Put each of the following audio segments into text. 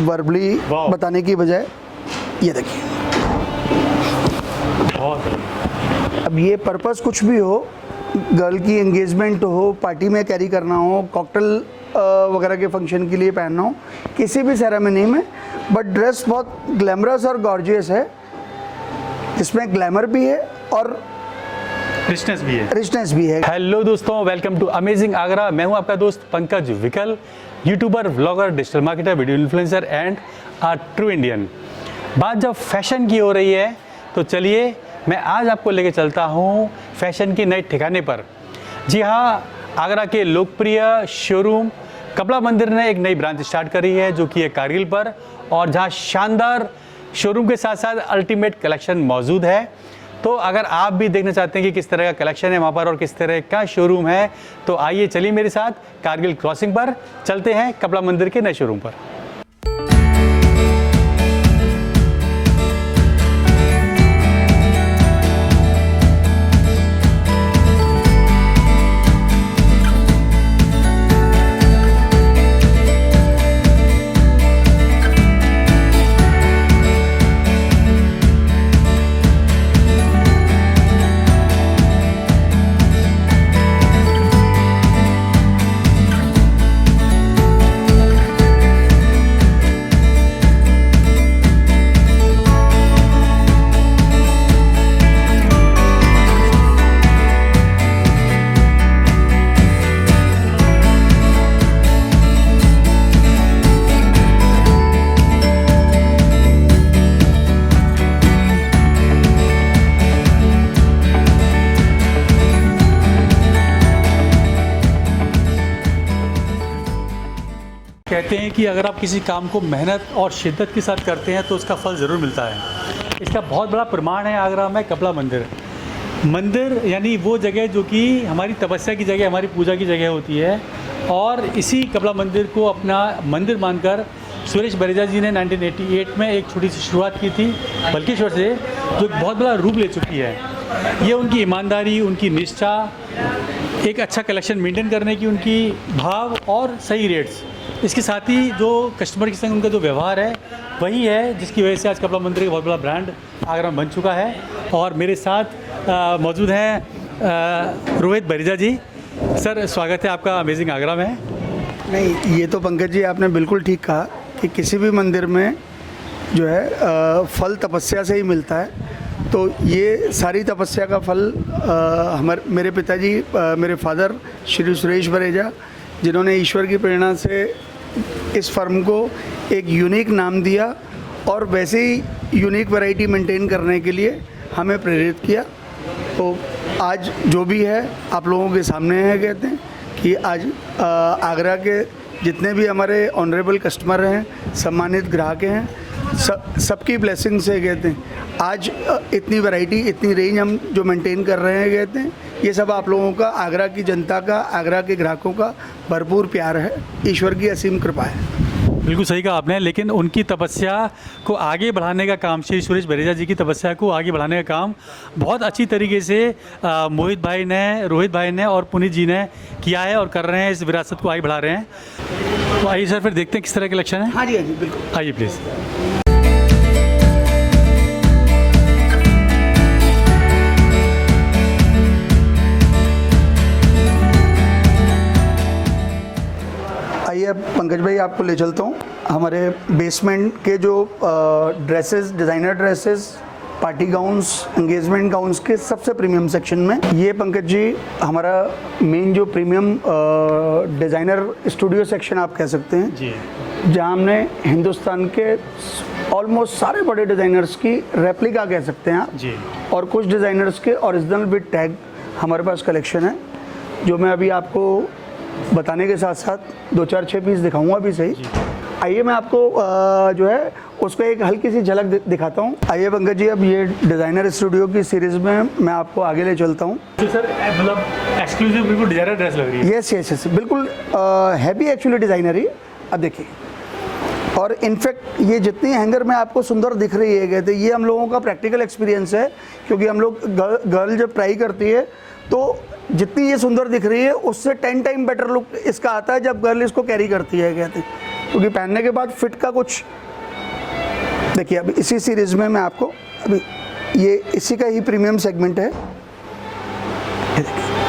Verbally बताने की बजाय ये देखिए। अब ये पर्पस कुछ भी हो, गर्ल की एंगेजमेंट हो, पार्टी में कैरी करना हो, कॉकटेल वगैरह के फंक्शन के लिए पहनना हो, किसी भी सेरेमनी में, बट ड्रेस बहुत ग्लैमरस और गॉर्जियस है। इसमें ग्लैमर भी है और रिचनेस भी है। हेलो दोस्तों, वेलकम टू अमेजिंग आगरा। मैं हूं आपका दोस्त पंकज विकल, YouTuber, vlogger, digital marketer, video influencer and a true Indian. बात जब फैशन की हो रही है तो चलिए मैं आज आपको लेके चलता हूं फैशन के नए ठिकाने पर। जी हाँ, आगरा के लोकप्रिय शोरूम कपड़ा मंदिर ने एक नई ब्रांच स्टार्ट करी है जो कि है कारगिल पर, और जहां शानदार शोरूम के साथ साथ अल्टीमेट कलेक्शन मौजूद है। तो अगर आप भी देखना चाहते हैं कि किस तरह का कलेक्शन है वहाँ पर और किस तरह का शोरूम है, तो आइए चलिए मेरे साथ कारगिल क्रॉसिंग पर चलते हैं, कपड़ा मंदिर के नए शोरूम पर। कहते हैं कि अगर आप किसी काम को मेहनत और शिद्दत के साथ करते हैं तो उसका फल ज़रूर मिलता है। इसका बहुत बड़ा प्रमाण है आगरा में कपड़ा मंदिर। मंदिर यानी वो जगह जो कि हमारी तपस्या की जगह, हमारी पूजा की जगह होती है, और इसी कपड़ा मंदिर को अपना मंदिर मानकर सुरेश बरेजा जी ने 1988 में एक छोटी सी शुरुआत की थी बल्केश्वर से, जो बहुत बड़ा रूप ले चुकी है। ये उनकी ईमानदारी, उनकी निष्ठा, एक अच्छा कलेक्शन मेंटेन करने की उनकी भाव और सही रेट्स, इसके साथ ही जो कस्टमर के संग उनका जो व्यवहार है वही है जिसकी वजह से आज कपड़ा मंदिर का बहुत बड़ा ब्रांड आगरा में बन चुका है। और मेरे साथ मौजूद हैं रोहित बरेजा जी। सर, स्वागत है आपका अमेजिंग आगरा में। नहीं, ये तो पंकज जी आपने बिल्कुल ठीक कहा कि किसी भी मंदिर में जो है फल तपस्या से ही मिलता है। तो ये सारी तपस्या का फल मेरे पिताजी, मेरे फादर श्री सुरेश बरेजा, जिन्होंने ईश्वर की प्रेरणा से इस फर्म को एक यूनिक नाम दिया और वैसे ही यूनिक वैरायटी मेंटेन करने के लिए हमें प्रेरित किया। तो आज जो भी है आप लोगों के सामने है। कहते हैं कि आज आगरा के जितने भी हमारे ऑनरेबल कस्टमर हैं, सम्मानित ग्राहक हैं, सबकी ब्लेसिंग से कहते हैं आज इतनी वैरायटी, इतनी रेंज हम जो मेंटेन कर रहे हैं, कहते हैं ये सब आप लोगों का, आगरा की जनता का, आगरा के ग्राहकों का भरपूर प्यार है। ईश्वर की असीम कृपा है। बिल्कुल सही कहा आपने। लेकिन उनकी तपस्या को आगे बढ़ाने का काम, श्री सुरेश बरेजा जी की तपस्या को आगे बढ़ाने का काम बहुत अच्छी तरीके से मोहित भाई ने, रोहित भाई ने और पुनीत जी ने किया है और कर रहे हैं, इस विरासत को आगे बढ़ा रहे हैं। तो आइए सर फिर देखते हैं किस तरह के कलेक्शन है। हाँ जी, हाँ जी, बिल्कुल, आइए प्लीज़। आइए पंकज भाई आपको ले चलता हूँ हमारे बेसमेंट के जो dresses, designer dresses, party gowns, engagement gowns के सबसे प्रीमियम सेक्शन में। ये पंकज जी हमारा मेन जो प्रीमियम डिज़ाइनर स्टूडियो सेक्शन आप कह सकते हैं जी, जहाँ हमने हिंदुस्तान के ऑलमोस्ट सारे बड़े डिज़ाइनर्स की रेप्लिका कह सकते हैं आप जी, और कुछ डिज़ाइनर्स के ओरिजिनल विद टैग हमारे पास कलेक्शन है, जो मैं अभी आपको बताने के साथ साथ 2-4-6 पीस दिखाऊंगा भी सही। आइए मैं आपको जो है उसको एक हल्की सी झलक दिखाता हूँ। आइए पंकज जी, अब ये डिज़ाइनर स्टूडियो की सीरीज़ में मैं आपको आगे ले चलता हूँ। तो सर मतलब एक्सक्लूसिव बिल्कुल डिज़ाइनर ड्रेस लग रही है। यस यस यस, बिल्कुल हैवी एक्चुअली डिज़ाइनर ही। अब देखिए, और इनफैक्ट ये जितनी हैंगर में आपको सुंदर दिख रही है, कहते ये हम लोगों का प्रैक्टिकल एक्सपीरियंस है, क्योंकि हम लोग गर्ल जब ट्राई करती है तो जितनी ये सुंदर दिख रही है उससे 10 टाइम बेटर लुक इसका आता है जब गर्ल इसको कैरी करती है। कहते क्योंकि पहनने के बाद फिट का कुछ देखिए। अभी इसी सीरीज़ में मैं आपको अभी ये इसी का ही प्रीमियम सेगमेंट है।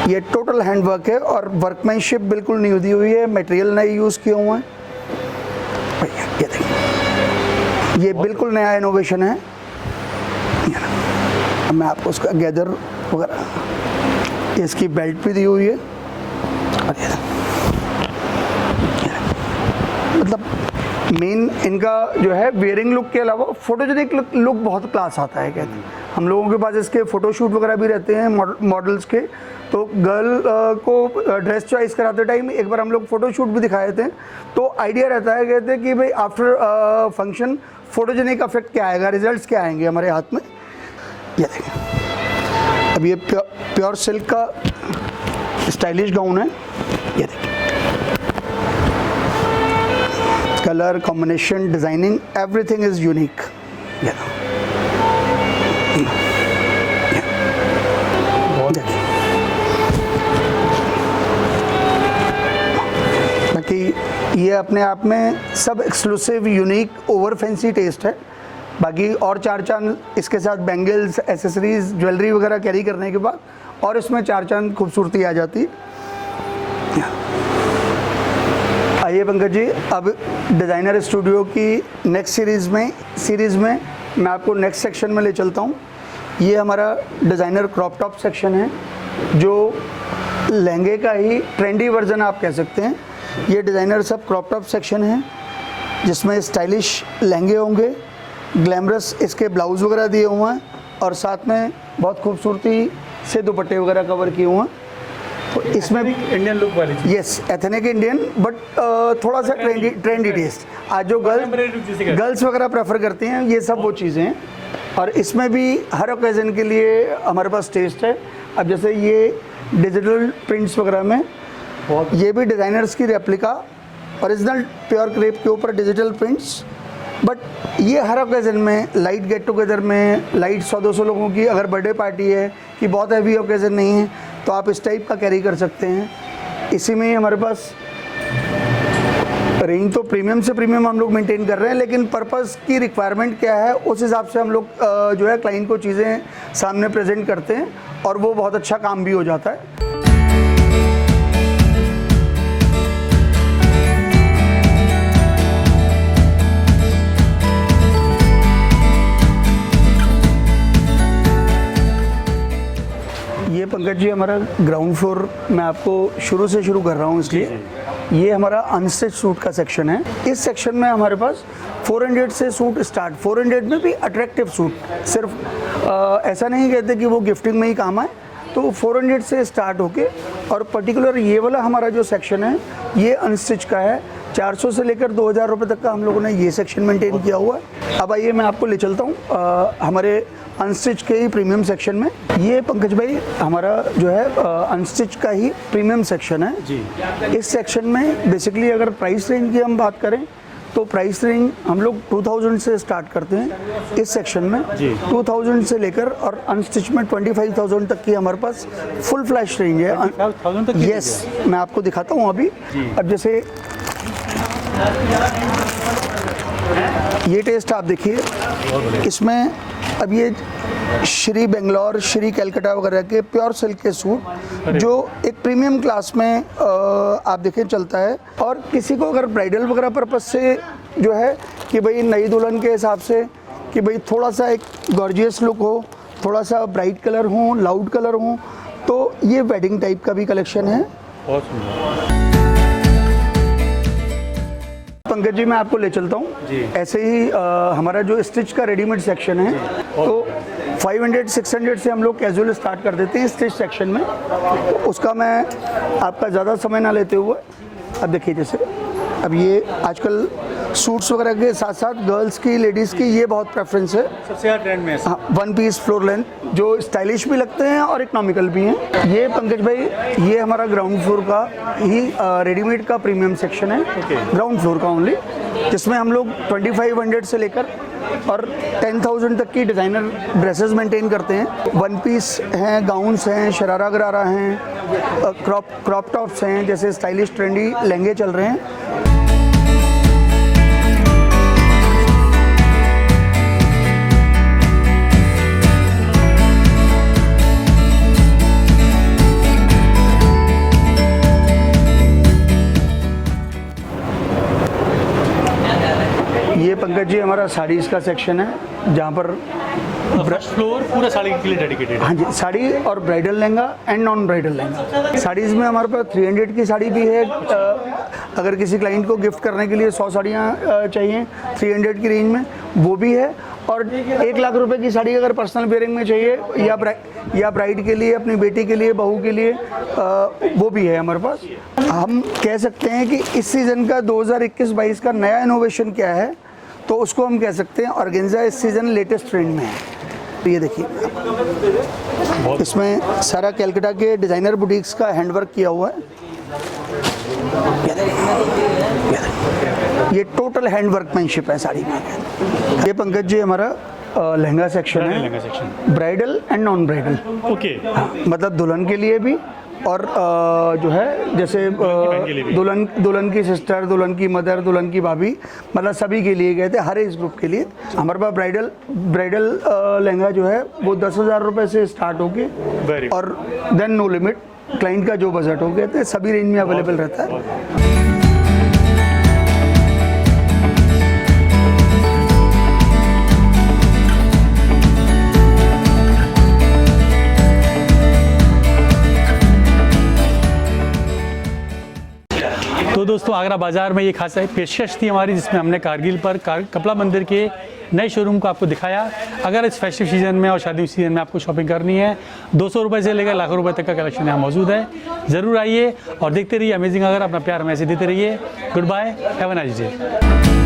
ये टोटल हैंडवर्क है और वर्कमैनशिप बिल्कुल नहीं दी हुई है, मटेरियल नए यूज़ किए हुए हैं। ये देखिए, ये बिल्कुल नया इनोवेशन है। अब मैं आपको उसका गैदर वगैरह, इसकी बेल्ट भी दी हुई है। और ये मतलब मेन इनका जो है वेयरिंग लुक के अलावा फोटोजेनिक लुक बहुत क्लास आता है। कहते हैं हम लोगों के पास इसके फ़ोटोशूट वगैरह भी रहते हैं मॉडल्स के, तो गर्ल को ड्रेस चॉइस कराते टाइम एक बार हम लोग फ़ोटोशूट भी दिखाए थे, तो आइडिया रहता है कहते हैं कि भाई आफ्टर फंक्शन फोटोजेनिक इफेक्ट क्या आएगा, रिजल्ट्स क्या आएंगे हमारे हाथ में। ये देखें, अब ये प्योर सिल्क का स्टाइलिश गाउन है। ये देखिए, colour combination, designing, everything is unique. बाकी ये अपने आप में सब exclusive, unique, over fancy taste है। बाकी और चार चांद इसके साथ बैंगल्स, एसेसरीज, ज्वेलरी वगैरह कैरी करने के बाद और इसमें चार चांद खूबसूरती आ जाती है। आइए पंकज जी, अब डिज़ाइनर स्टूडियो की नेक्स्ट सीरीज़ में मैं आपको नेक्स्ट सेक्शन में ले चलता हूँ। ये हमारा डिज़ाइनर क्रॉप टॉप सेक्शन है, जो लहंगे का ही ट्रेंडी वर्जन आप कह सकते हैं। ये डिज़ाइनर सब क्रॉप टॉप सेक्शन है, जिसमें स्टाइलिश लहंगे होंगे, ग्लैमरस इसके ब्लाउज़ वगैरह दिए हुए हैं और साथ में बहुत खूबसूरती से दुपट्टे वगैरह कवर किए हुए हैं। तो इसमें इंडियन लुक वाली, यस, एथनिक इंडियन, बट थोड़ा सा ट्रेंडी टेस्ट। आज जो गर्ल्स वगैरह प्रेफर करती हैं, ये सब वो चीज़ें हैं। और इसमें भी हर ओकेज़न के लिए हमारे पास टेस्ट है। अब जैसे ये डिजिटल प्रिंट्स वगैरह में, ये भी डिज़ाइनर्स की रेप्लिका, ओरिजिनल प्योर क्रेप के ऊपर डिजिटल प्रिंट्स, बट ये हर ओकेज़न में, लाइट गेट टुगेदर में, लाइट 100-200 लोगों की अगर बर्थडे पार्टी है कि बहुत हैवी ओकेज़न नहीं है, तो आप इस टाइप का कैरी कर सकते हैं। इसी में ही हमारे पास रेंज तो प्रीमियम से प्रीमियम हम लोग मेंटेन कर रहे हैं, लेकिन पर्पस की रिक्वायरमेंट क्या है उस हिसाब से हम लोग जो है क्लाइंट को चीज़ें सामने प्रेजेंट करते हैं और वो बहुत अच्छा काम भी हो जाता है। ये पंकज जी हमारा ग्राउंड फ्लोर, मैं आपको शुरू से शुरू कर रहा हूँ इसलिए। ये हमारा अनस्टिच सूट का सेक्शन है। इस सेक्शन में हमारे पास 400 से सूट स्टार्ट, 400 में भी अट्रैक्टिव सूट, सिर्फ ऐसा नहीं कहते कि वो गिफ्टिंग में ही काम आए, तो 400 से स्टार्ट होके, और पर्टिकुलर ये वाला हमारा जो सेक्शन है ये अनस्टिच का है। 400 से लेकर 2000 रुपये तक का हम लोगों ने ये सेक्शन मेंटेन किया हुआ है। अब आइए मैं आपको ले चलता हूँ हमारे अनस्टिच के ही प्रीमियम सेक्शन में। ये पंकज भाई हमारा जो है अनस्टिच का ही प्रीमियम सेक्शन है जी। इस सेक्शन में बेसिकली अगर प्राइस रेंज की हम बात करें तो प्राइस रेंज हम लोग 2000 से स्टार्ट करते हैं इस सेक्शन में जी। 2000 से लेकर और अनस्टिच में 25,000 तक की हमारे पास फुल फ्लैश रेंज है। 25,000 तक? यस, मैं आपको दिखाता हूँ अभी। अब जैसे ये टेस्ट आप देखिए, इसमें अब ये श्री बेंगलोर, श्री कलकत्ता वगैरह के प्योर सिल्क के सूट जो एक प्रीमियम क्लास में आप देखें चलता है। और किसी को अगर ब्राइडल वगैरह पर्पस से जो है कि भाई नई दुल्हन के हिसाब से कि भाई थोड़ा सा एक गॉर्जियस लुक हो, थोड़ा सा ब्राइट कलर हो, लाउड कलर हो, तो ये वेडिंग टाइप का भी कलेक्शन है। बहुत सुंदर। पंकज जी मैं आपको ले चलता हूँ ऐसे ही हमारा जो स्टिच का रेडीमेड सेक्शन है, तो 500-600 से हम लोग कैजुअल स्टार्ट कर देते हैं स्टिच सेक्शन में। तो उसका मैं आपका ज़्यादा समय ना लेते हुए, अब देखिए जैसे अब ये आजकल सूट्स वगैरह के साथ साथ गर्ल्स की, लेडीज़ की ये बहुत प्रेफरेंस है, सबसे ज़्यादा ट्रेंड में है। हाँ, 1 पीस फ्लोर लेंथ जो स्टाइलिश भी लगते हैं और इकोनॉमिकल भी हैं। ये पंकज भाई ये हमारा ग्राउंड फ्लोर का ही रेडीमेड का प्रीमियम सेक्शन है, ग्राउंड फ्लोर का ओनली, जिसमें हम लोग 2500 से लेकर और 10,000 तक की डिज़ाइनर ड्रेसेस मेंटेन करते हैं। 1 पीस हैं, गाउन्स हैं, शरारा गरारा हैं, क्रॉप टॉप्स हैं, जैसे स्टाइलिश ट्रेंडी लहंगे चल रहे हैं। ये पंकज जी हमारा साड़ीज़ का सेक्शन है, जहाँ पर फर्स्ट फ्लोर पूरा साड़ी के लिए डेडिकेटेड है। हाँ जी, साड़ी और bridal lehenga and non bridal lehenga. Saris में हमारे पास 300 की साड़ी भी है। अगर किसी क्लाइंट को गिफ्ट करने के लिए 100 साड़ियाँ चाहिए 300 की रेंज में, वो भी है। और 1 लाख रुपए की साड़ी अगर पर्सनल वेयरिंग में चाहिए या ब्राइड के लिए, अपनी बेटी के लिए, बहू के लिए, वो भी है हमारे पास। हम कह सकते हैं कि इस सीज़न का 2021-22 का नया इनोवेशन क्या है, तो उसको हम कह सकते हैं ऑर्गेन्जा इस सीज़न लेटेस्ट ट्रेंड में है। ये देखिए, इसमें सारा कैलकाटा के डिज़ाइनर बुटीक्स का हैंडवर्क किया हुआ है। ये टोटल हैंडवर्कमैनशिप है साड़ी में। ये पंकज जी हमारा लहंगा सेक्शन है, lehenga section, bridal and non bridal. Okay. मतलब दुल्हन के लिए भी और जो है जैसे दुल्हन की सिस्टर, दुल्हन की मदर, दुल्हन की भाभी, मतलब सभी के लिए गए थे, हर एज ग्रुप के लिए। हमारे पास ब्राइडल लहंगा जो है वो 10,000 रुपये से स्टार्ट होके और देन नो लिमिट, क्लाइंट का जो बजट हो गया तो सभी रेंज में अवेलेबल रहता है। तो दोस्तों आगरा बाज़ार में ये खास पेशकश थी हमारी, जिसमें हमने कारगिल पर कपड़ा मंदिर के नए शोरूम को आपको दिखाया। अगर इस फेस्टिव सीजन में और शादी सीजन में आपको शॉपिंग करनी है, 200 रुपये से लेकर लाखों रुपए तक का कलेक्शन यहाँ मौजूद है। ज़रूर आइए और देखते रहिए अमेजिंग। अगर अपना प्यार हमें ऐसे देते रहिए। Goodbye, have a nice day.